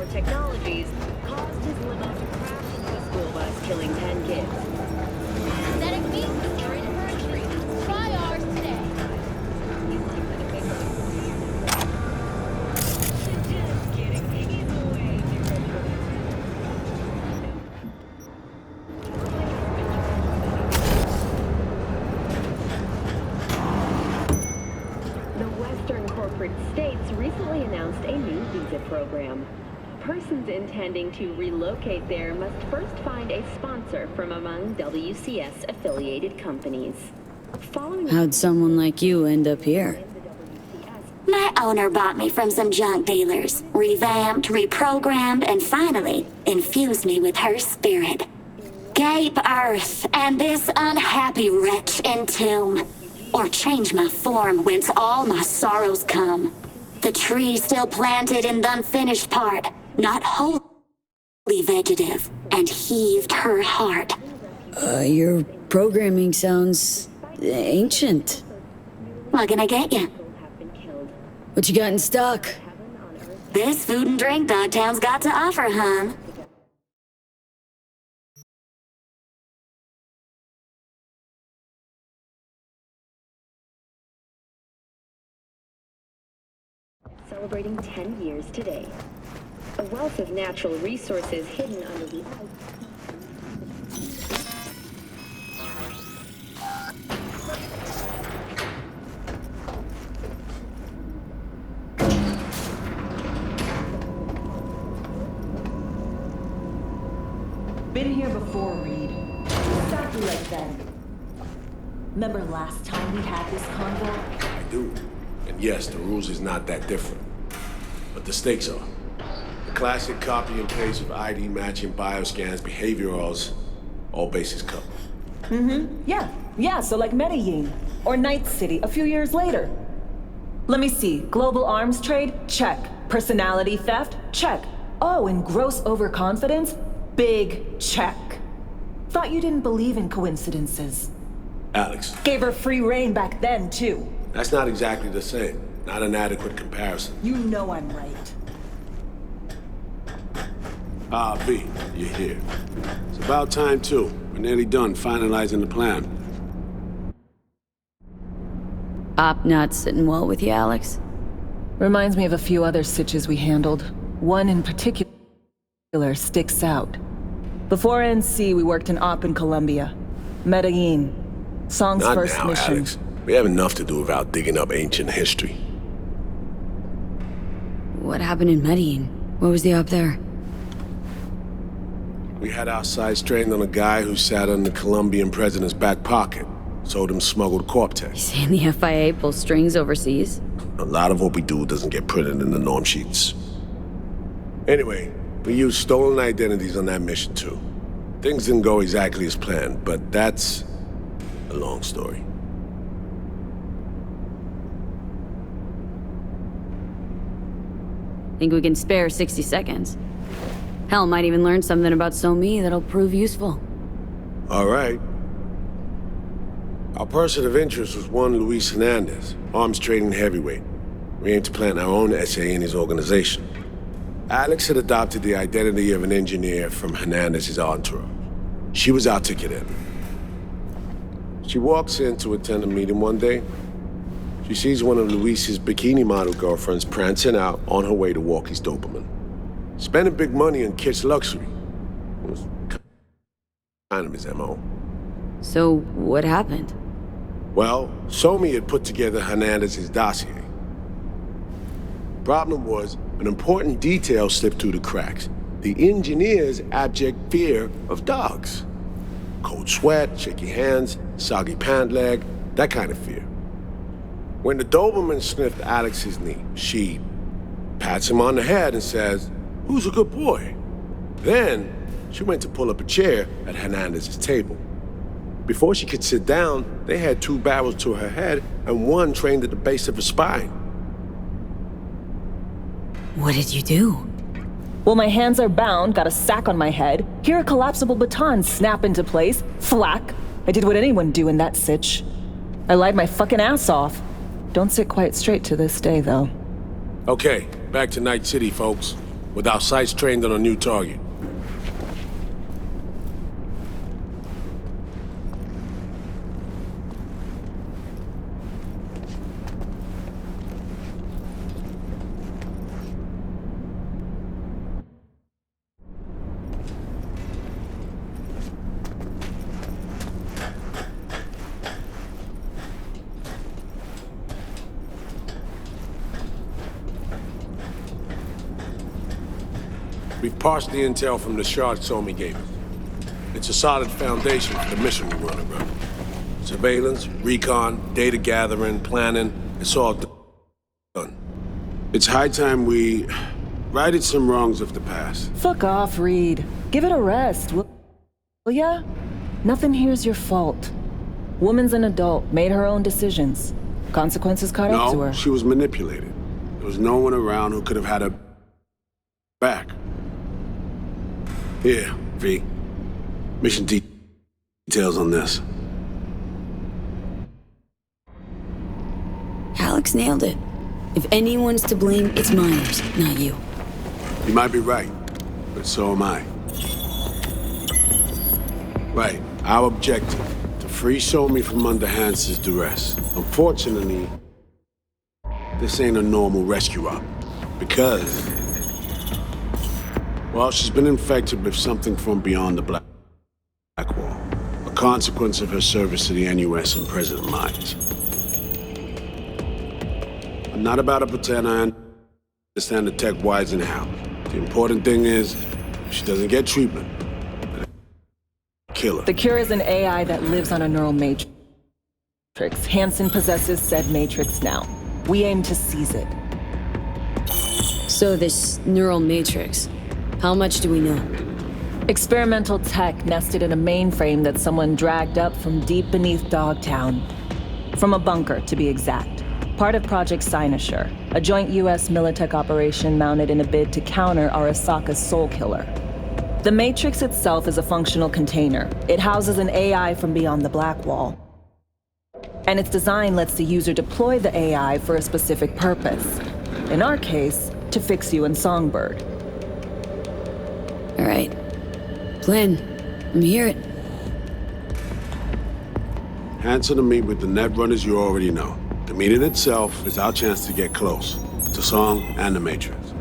power technologies caused his limo to crash into a school bus, killing 10 kids. Synthetic meats are in for a treat. Try ours today. Just kidding. He's away. The Western corporate states recently announced a new visa program. Persons intending to relocate there must first find a sponsor from among WCS-affiliated companies. How'd someone like you end up here? My owner bought me from some junk dealers, revamped, reprogrammed, and finally infused me with her spirit. Gape Earth and this unhappy wretch entomb, or change my form whence all my sorrows come. The tree still planted in the unfinished part, not wholly vegetative, and heaved her heart. Your programming sounds ancient. What can I get you? What you got in stock? This food and drink Dogtown's got to offer, hon. Celebrating 10 years today. A wealth of natural resources hidden under the ice. Been here before, Reed. Exactly like then. Remember last time we had this convo? I do. And yes, the rules is not that different. But the stakes are. The classic copy and paste of ID matching, bioscans, behaviorals, all bases covered. Yeah, so like Medellin. Or Night City a few years later. Let me see. Global arms trade? Check. Personality theft? Check. Oh, and gross overconfidence? Big check. Thought you didn't believe in coincidences. Alex. Gave her free reign back then, too. That's not exactly the same. Not an adequate comparison. You know I'm right. V, you're here. It's about time, too. We're nearly done finalizing the plan. Op not sitting well with you, Alex? Reminds me of a few other sitches we handled. One in particular sticks out. Before NC, we worked in Op in Colombia. Medellin. Song's Not first now, mission. Alex. We have enough to do without digging up ancient history. What happened in Medellin? What was the op there? We had our sights trained on a guy who sat in the Colombian president's back pocket. Sold him smuggled Corp-Tech. Saying the FIA pulls strings overseas? A lot of what we do doesn't get printed in the norm sheets. Anyway, we used stolen identities on that mission too. Things didn't go exactly as planned, but that's a long story. Think we can spare 60 seconds? Hell, might even learn something about So-Me that'll prove useful. All right. Our person of interest was one Luis Hernandez, arms trading heavyweight. We aim to plant our own SA in his organization. Alex had adopted the identity of an engineer from Hernandez's entourage. She was our ticket in. She walks in to attend a meeting one day. She sees one of Luis's bikini model girlfriends prancing out on her way to walk his Doberman. Spending big money on kitsch luxury. It was kind of his MO. So, what happened? Well, So-Me had put together Hernandez's dossier. Problem was, an important detail slipped through the cracks. The engineer's abject fear of dogs. Cold sweat, shaky hands, soggy pant leg, that kind of fear. When the Doberman sniffed Alex's knee, she pats him on the head and says, "Who's a good boy?" Then, she went to pull up a chair at Hernandez's table. Before she could sit down, they had two barrels to her head and one trained at the base of her spine. What did you do? Well, my hands are bound, got a sack on my head. Here a collapsible baton snap into place. Thwack. I did what anyone do in that sitch. I lied my fucking ass off. Don't sit quite straight to this day, though. Okay, back to Night City, folks. with our sights trained on a new target. We've parsed the intel from the shard Somi gave us. It's a solid foundation for the mission we're running, bro. Surveillance, recon, data gathering, planning, it's all done. It's high time we righted some wrongs of the past. Fuck off, Reed. Give it a rest, will ya? Nothing here's your fault. Woman's an adult, made her own decisions. Consequences caught up to her. No, she was manipulated. There was no one around who could have had her back. Here, V. Mission details on this. Alex nailed it. If anyone's to blame, it's Myers, not you. You might be right, but so am I. Right, our objective, to free Somi from under Hansen's duress. Unfortunately, this ain't a normal rescue op, because... well, she's been infected with something from beyond the Black Wall. A consequence of her service to the NUS and President Myers. I'm not about to pretend I understand the tech whys and how. The important thing is, if she doesn't get treatment, kill her. The cure is an AI that lives on a neural matrix. Hansen possesses said matrix now. We aim to seize it. So this neural matrix, how much do we know? Experimental tech nested in a mainframe that someone dragged up from deep beneath Dogtown. From a bunker, to be exact. Part of Project Cynosure, a joint US Militech operation mounted in a bid to counter Arasaka's Soul Killer. The Matrix itself is a functional container. It houses an AI from beyond the Black Wall. And its design lets the user deploy the AI for a specific purpose. In our case, to fix you and Songbird. All right. Plan. Let me hear it. Hansen to meet with the Netrunners you already know. The meeting itself is our chance to get close to Song and the Matrix.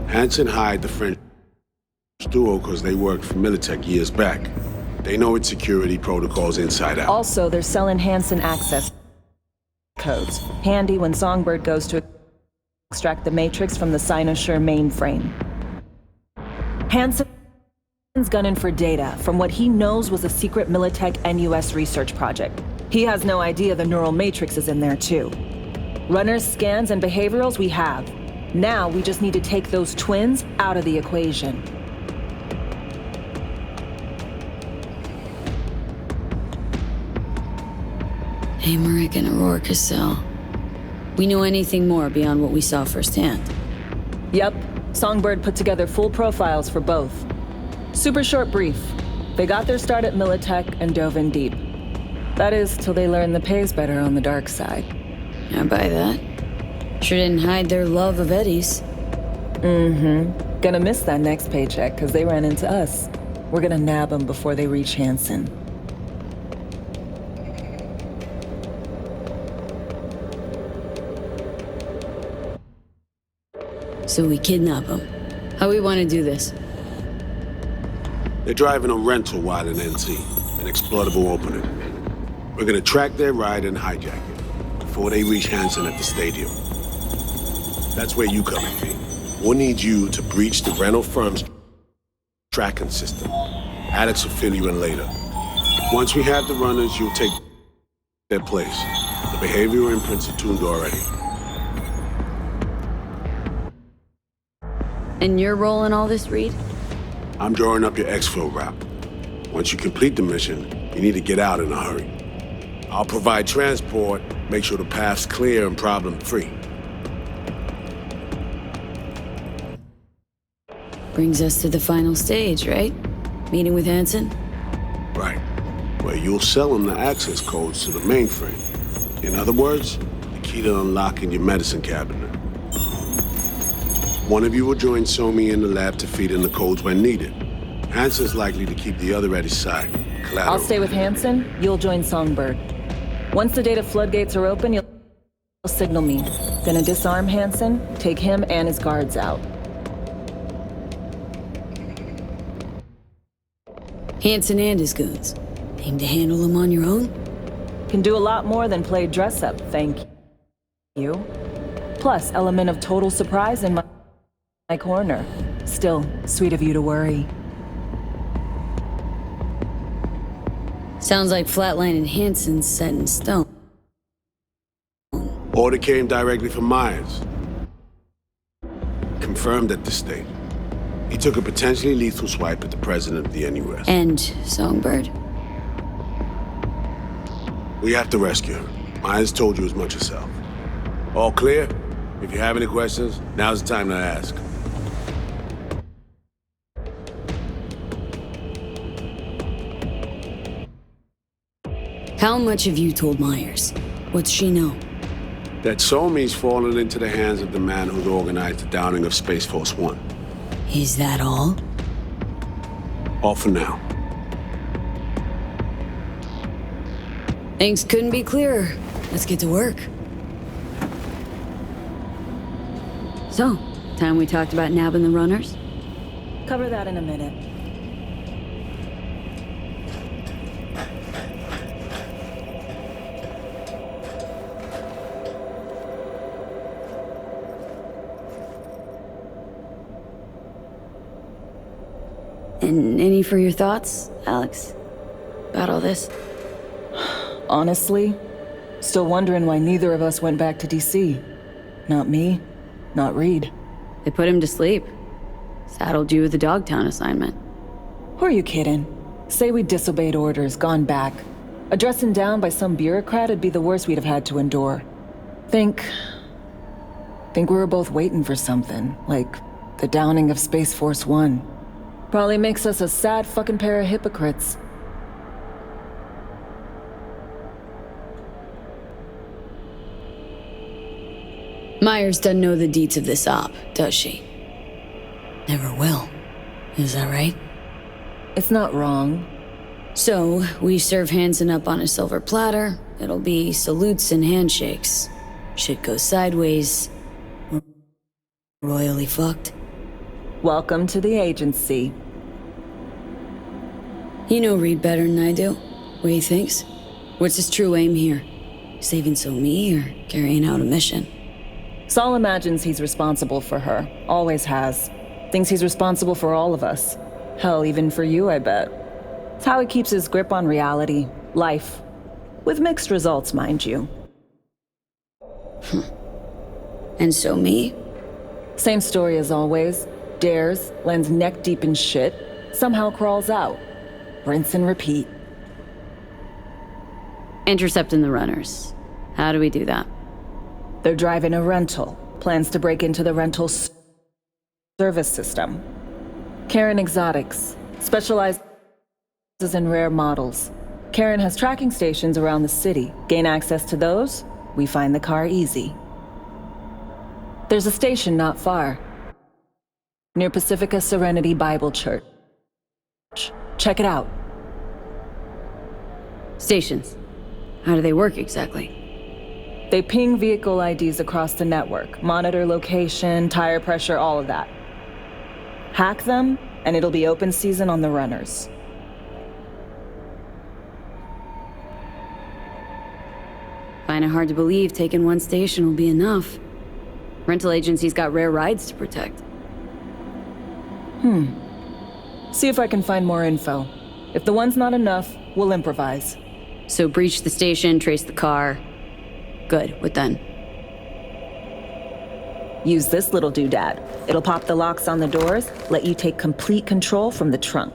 Hansen hired the French duo because they worked for Militech years back. They know its security protocols inside out. Also, they're selling Hansen access codes. Handy when Songbird goes to extract the Matrix from the Cynosure mainframe. Hansen's gunning for data from what he knows was a secret Militech NUS research project. He has no idea the neural matrix is in there too. Runners, scans, and behaviorals we have. Now we just need to take those twins out of the equation. Emmerich and Aurora Cassell. We know anything more beyond what we saw firsthand? Yep. Songbird put together full profiles for both. Super short brief. They got their start at Militech and dove in deep. That is, till they learned the pay's better on the dark side. I buy that. Sure didn't hide their love of Eddie's. Mm-hmm. Gonna miss that next paycheck, because they ran into us. We're gonna nab them before they reach Hansen. So we kidnap them. How we want to do this? They're driving a rental while in NC, an exploitable opening. We're gonna track their ride and hijack it before they reach Hansen at the stadium. That's where you come in, V. We'll need you to breach the rental firm's tracking system. Alex will fill you in later. Once we have the runners, you'll take their place. The behavioral imprints are tuned already. And your role in all this, Reed? I'm drawing up your exfil route. Once you complete the mission, you need to get out in a hurry. I'll provide transport, make sure the path's clear and problem-free. Brings us to the final stage, right? Meeting with Hansen? Right. Where you'll sell them the access codes to the mainframe. In other words, the key to unlocking your medicine cabinet. One of you will join Somi in the lab to feed in the codes when needed. Hansen's likely to keep the other at his side. Collateral. I'll stay with Hansen, you'll join Songbird. Once the data floodgates are open, you'll signal me. Gonna disarm Hansen, take him and his guards out. Hansen and his goons. Aim to handle them on your own? Can do a lot more than play dress-up, thank you. Plus, element of total surprise in my corner. Still, sweet of you to worry. Sounds like Flatline and Hansen's set in stone. Order came directly from Myers. Confirmed at the state. He took a potentially lethal swipe at the president of the NUS. And Songbird. We have to rescue her. Myers told you as much herself. All clear? If you have any questions, now's the time to ask. How much have you told Myers? What's she know? That Somi's fallen into the hands of the man who's organized the downing of Space Force One. Is that all? All for now. Things couldn't be clearer. Let's get to work. So, time we talked about nabbing the runners? Cover that in a minute. And any for your thoughts, Alex? About all this? Honestly, still wondering why neither of us went back to DC. Not me, not Reed. They put him to sleep. Saddled you with the Dogtown assignment. Who are you kidding? Say we disobeyed orders, gone back. A dressing down by some bureaucrat would be the worst we'd have had to endure. Think we were both waiting for something, like the downing of Space Force One. Probably makes us a sad fucking pair of hypocrites. Myers doesn't know the deets of this op, does she? Never will. Is that right? It's not wrong. So, we serve Hansen up on a silver platter. It'll be salutes and handshakes. Shit goes sideways. We're royally fucked. Welcome to the agency. You know Reed better than I do. What he thinks? What's his true aim here? Saving Somi or carrying out a mission? Saul imagines he's responsible for her. Always has. Thinks he's responsible for all of us. Hell, even for you, I bet. It's how he keeps his grip on reality, life. With mixed results, mind you. And Somi? Same story as always. Dares, lands neck deep in shit, somehow crawls out. Rinse and repeat. Intercepting the runners. How do we do that? They're driving a rental. Plans to break into the rental service system. Karen Exotics. Specializes in rare models. Karen has tracking stations around the city. Gain access to those, we find the car easy. There's a station not far. Near Pacifica Serenity Bible Church. Check it out. Stations. How do they work exactly? They ping vehicle IDs across the network, monitor location, tire pressure, all of that. Hack them, and it'll be open season on the runners. Find it hard to believe taking one station will be enough. Rental agency's got rare rides to protect. See if I can find more info. If the one's not enough, we'll improvise. So breach the station, trace the car. Good, what then? Use this little doodad. It'll pop the locks on the doors, let you take complete control from the trunk.